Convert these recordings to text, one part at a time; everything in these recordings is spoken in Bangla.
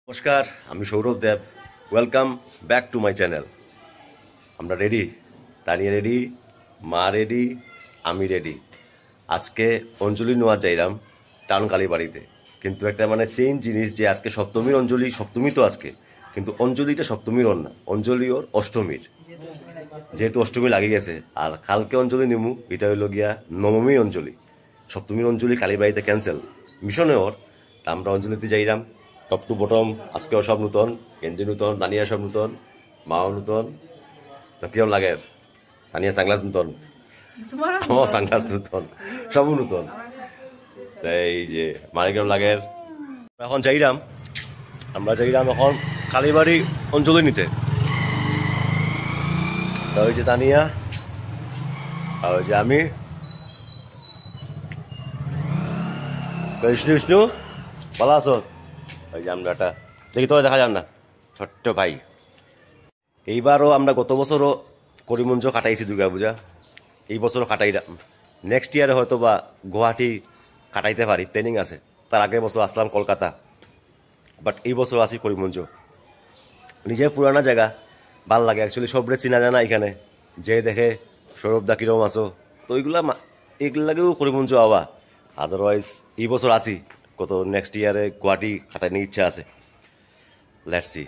নমস্কার, আমি Sourav Dev. Welcome back to my channel. আমরা রেডি, তানিয়া রেডি, মা রেডি, আমি রেডি। আজকে অঞ্জলি নেওয়া যাইলাম টাউন কালীবাড়িতে, কিন্তু একটা চেঞ্জ জিনিস যে আজকে সপ্তমীর অঞ্জলি। সপ্তমী তো আজকে, কিন্তু অঞ্জলিটা সপ্তমীর ওর না, অঞ্জলি ওর অষ্টমীর, যেহেতু অষ্টমী লাগে গেছে। আর কালকে অঞ্জলি নিমু, এটা হইল গিয়া নবমী অঞ্জলি। সপ্তমীর অঞ্জলি কালীবাড়িতে ক্যান্সেল, মিশনে ওর। আমরা অঞ্জলিতে যাইলাম টপ টু বটম। আজকেও সব নূতন, গেঞ্জি নূতন, তানিয়া সব নূতন, মাও নূতন। তো কিরম লাগে? তানিয়া সানগ্লাস নূতন, আমার সানগ্লাস নূতন, সব নূতন। এই যে মানে কিরম লাগে? এখন যাইলাম, আমরা যাইলাম এখন কালীবাড়ি অঞ্জলি নিতে। তো ওই যে তানিয়া আর ওই যে আমি, বিষ্ণু বিষ্ণু ভালো আছো? ওই যে আমরা একটা দেখি, তো দেখা যান না, ছোট্ট ভাই। এইবারও আমরা গত বছরও করিমগঞ্জ কাটাইছি দুর্গা পূজা, এই বছরও কাটাইলাম। নেক্সট ইয়ারে হয়তো বা গুয়াহাটি কাটাইতে পারি, প্ল্যানিং আছে। তার আগের বছর আসলাম কলকাতা, বাট এই বছর আসি করিমগঞ্জ। নিজের পুরানা জায়গা ভাল লাগে অ্যাকচুয়ালি, সবরে চিনা জানা এখানে, যে দেখে সৌরভ দা কিরম আছো। তো এইগুলো লাগেও করিমগঞ্জ আওয়া। আদারওয়াইজ এই বছর আসি, কত নেক্সট ইয়ারে গুয়াহাটি কাটাইনি ইচ্ছা আছে। Let's see.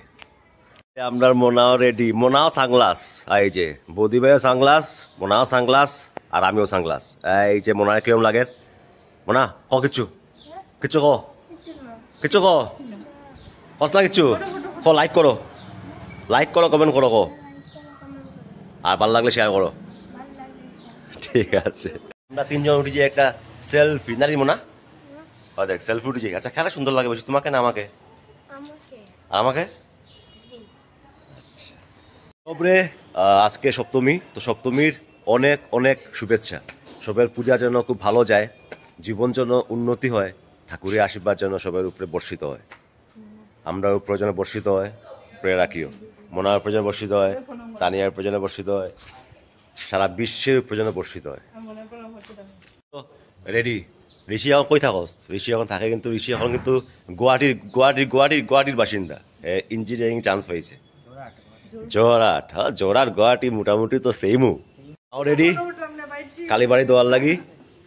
আপনার মোনাও রেডি, মোনাও সানগ্লাস। এই যে বৌদি ভাইও সানগ্লাস, মোনাও সানগ্লাস, আর আমিও সানগ্লাস। এই যে মোনার কিরম লাগে? মোনা ক কিচ্ছু কিচ্ছু ক কিচ্ছু ক কস না কিচ্ছু ক। লাইক করো, লাইক করো, কমেন্ট করো, ক। আর ভালো লাগলে শেয়ার করো। ঠিক আছে, আমরা তিনজন উঠেছি একটা সেলফি, নারী মোনা। দেখ সেলফি উঠেছি। আচ্ছা, খেলা সুন্দর লাগে বেশি, তোমাকে না আমাকে? আমাকে। সবরে আজকে সপ্তমী, তো সপ্তমীর অনেক অনেক শুভেচ্ছা। সবের পূজা যেন খুব ভালো যায়, জীবন যেন উন্নতি হয়, ঠাকুরের আশীর্বাদ যেন সবের উপরে বর্ষিত হয়। আমরা উপরে যেন বর্ষিত হয়, প্রে রাখিও। মনার উপরে যেন বর্ষিত হয়, তানিয়ার উপরে যেন বর্ষিত হয়, সারা বিশ্বের উপরে যেন বর্ষিত হয়। রেডি। ঋষি এখন কই থাকস? ঋষি এখন থাকে, কিন্তু ঋষি এখন কিন্তু গুয়াহাটির বাসিন্দা। ইঞ্জিনিয়ারিং চান্স পাইছে জোরহাট। হ্যাঁ, জোরহাট গুয়াহাটি মোটামুটি তো সেমও। রেডি কালীবাড়ি দোয়ার লাগি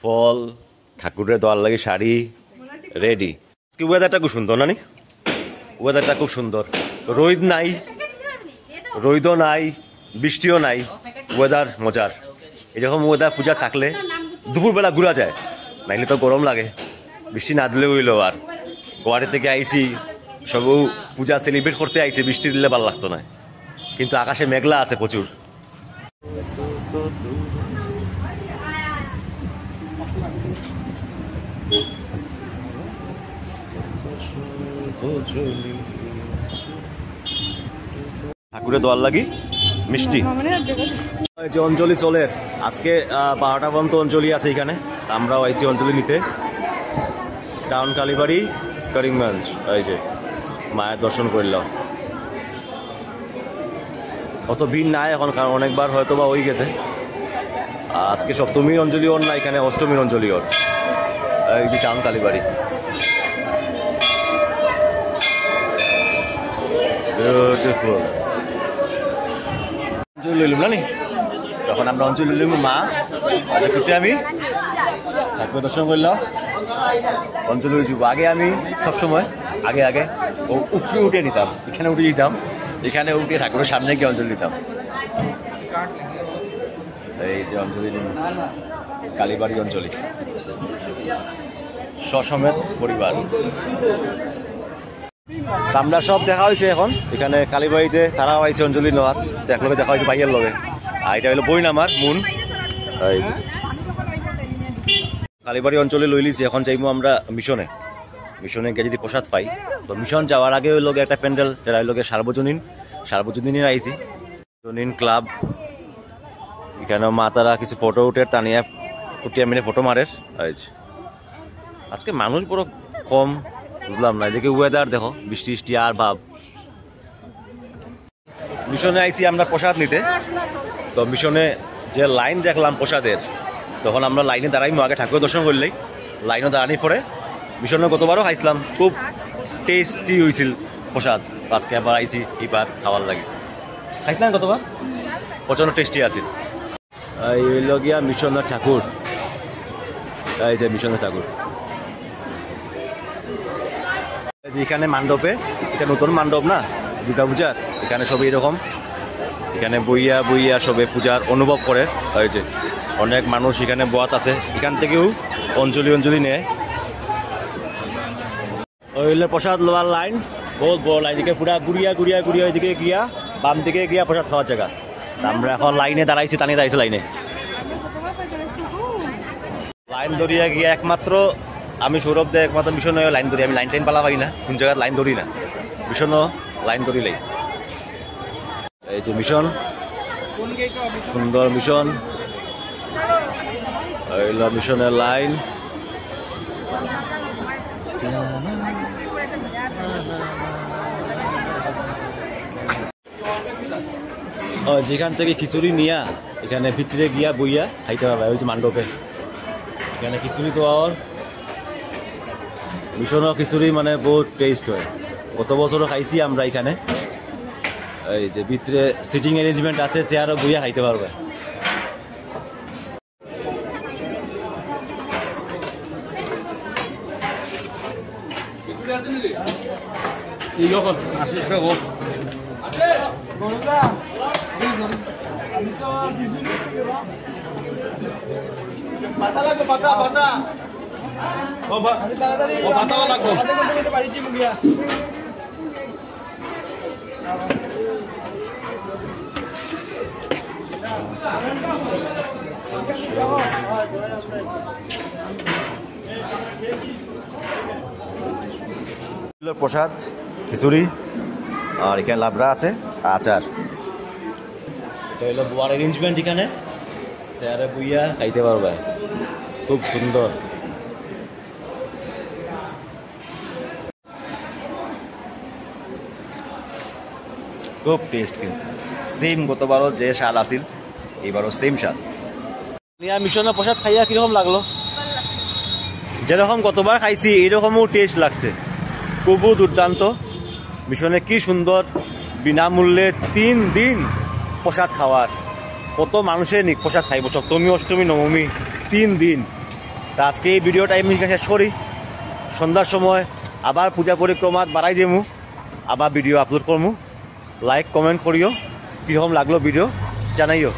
ফল, ঠাকুরের দোয়ার লাগি শাড়ি, রেডি। আজকে ওয়েদারটা খুব সুন্দর, নানি ওয়েদারটা খুব সুন্দর। রোদ নাই, রোদও নাই, বৃষ্টিও নাই, ওয়েদার মজার। এরকম ওয়েদার পূজা থাকলে দুপুরবেলা ঘুরা যায়, নাইলে তো গরম লাগে। বৃষ্টি না দিলে হইলো। আর গুয়াহাটি থেকে আইসি, সব পূজা সেলিব্রেট করতে আইসি, বৃষ্টি দিলে ভালো লাগতো না। কিন্তু আকাশে মেঘলা আছে প্রচুর। ঠাকুরের দোয়ার লাগি মিষ্টি। যে অঞ্জলি চলে আজকে 12টা পর্যন্ত অঞ্জলি আছে এখানে। আমরাও আইসি অঞ্জলি নিতে টাউন কালীবাড়ি করিমগঞ্জ। এই যে মায়ের দর্শন করলাম। অত ভিড় নাই এখন, কারণ অনেকবার হয়তো বা হয়ে গেছে। আজকে সপ্তমীর অঞ্জলি ওর না, এখানে অষ্টমীর অঞ্জলি ওর। এই যে টাউন কালীবাড়ি, বিউটিফুল। অঞ্জলি লইলাম না নি, তখন আমরা অঞ্জলি লইলাম মা আচ্ছা আমি ঠাকুর দর্শন করলাম, অঞ্জলি যাব। আগে আমি সবসময় আগে আগে উপরে উঠে নিতাম, এখানে উঠে যেতাম, এখানে উঠে ঠাকুরের সামনে গিয়ে অঞ্জলি দিতাম। এই যে অঞ্জলি কালীবাড়ি অঞ্জলি, সসমেত পরিবার। আমরা সব দেখা হয়েছে এখন এখানে কালীবাড়িতে, তারাও আইছে অঞ্জলি নেওয়ার। একলগে দেখা হয়েছে ভাইয়ের লগে। আর এটা হলো বইন আমার মুন। এই যে কালীবাড়ি অঞ্চলে লই লিছি। এখন যাইবো আমরা মিশনে। মিশনে গিয়ে যদি প্রসাদ পাই, তো মিশন যাওয়ার আগে ওই লোক একটা প্যান্ডেল, যেটা ওই লোকের সার্বজনীন আইছি, জনীন ক্লাব। এখানে মাতারা কিছু ফটো উঠে, টানিয়া উঠিয়ে মিলে ফটো মারে। আজকে মানুষ বড় কম, বুঝলাম না। এদিকে ওয়েদার দেখো, বৃষ্টি বৃষ্টি আর ভাব। মিশনে আইছি আমরা প্রসাদ নিতে। তো মিশনে যে লাইন দেখলাম প্রসাদের, তখন আমরা লাইনে দাঁড়াইমো। আগে ঠাকুর দর্শন করলেই লাইনে দাঁড়ানি পরে। মিশনে গতবারও খাইছিলাম, খুব টেস্টি হয়েছিল। প্রসাদ আজকে আবার আইসি এইবার খাওয়ার লাগে খাইছ না গতবার প্রচন্ড টেস্টি আছে এই হইল গিয়া মিশনের ঠাকুর এই যে মিশনের ঠাকুর এখানে মণ্ডপে এটা নতুন মণ্ডপ না দুর্গা পূজার এখানে সবই এরকম এখানে বইয়া বইয়া সবে পূজার অনুভব করে হয়েছে অনেক মানুষ এখানে বোয়াত আছে এখান থেকেও অঞ্জলি নেয় ওইলে প্রসাদ লোয়ার লাইন বহুত বড় লাইন এদিকে পুরা গুড়িয়া এদিকে গিয়া বাম দিকে গিয়া প্রসাদ খাওয়ার জায়গা আমরা এখন লাইনে দাঁড়াইছি দাঁড়াইছে লাইনে লাইন ধরিয়া গিয়া একমাত্র আমি সৌরভ দে একমাত্র মিশন লাইন ধরি আমি লাইন টাইন পালা পাই না কোন জায়গায় লাইন ধরি না মিশনও লাইন ধরি লাই এই যে মিশন সুন্দর মিশন এইল মিশনের লাইন যেখান থেকে খিচুড়ি নিয়া এখানে ভিতরে গিয়া বইয়া খাইতে পারবে ওই যে মণ্ডপে এখানে খিচুড়ি তো আর মিশনের খিচুড়ি মানে বহুত টেস্ট হয় গত বছরও খাইছি আমরা এখানে এই যে ভিতরে সিটিং অ্যারেঞ্জমেন্ট আছে চেয়ারও বইয়া খাইতে পারবে পাতা লাগবে পাতা পাতা ও তাড়াতাড়ি ও পাতাও লাগবে আধে বাড়ি চিমু গিয়া প্রসাদ খিচুড়ি আর এখানে লাবড়া আছে আচার এটা হলো বোয়ার অ্যারেঞ্জমেন্ট এখানে চেয়ারে বইয়া খাইতে পারবে খুব সুন্দর খুব টেস্ট কিন্তু সেম গতবারও যে স্বাদ আছিল এইবারও সেম স্বাদ মিশনের প্রসাদ খাইয়া কিরকম লাগলো যেরকম গতবার খাইছি এরকমও টেস্ট লাগছে খুবই দুর্দান্ত মিশনে কি সুন্দর বিনামূল্যে 3 দিন প্রসাদ খাওয়ার কত মানুষের প্রসাদ খাইব সপ্তমী অষ্টমী নবমী 3 দিন তা আজকে এই ভিডিওটা আমি শেষ করি সন্ধ্যার সময় আবার পূজা পরিক্রমাত বাড়াই যামু আবার ভিডিও আপলোড করমু লাইক কমেন্ট করিও কীরকম লাগলো ভিডিও জানাইও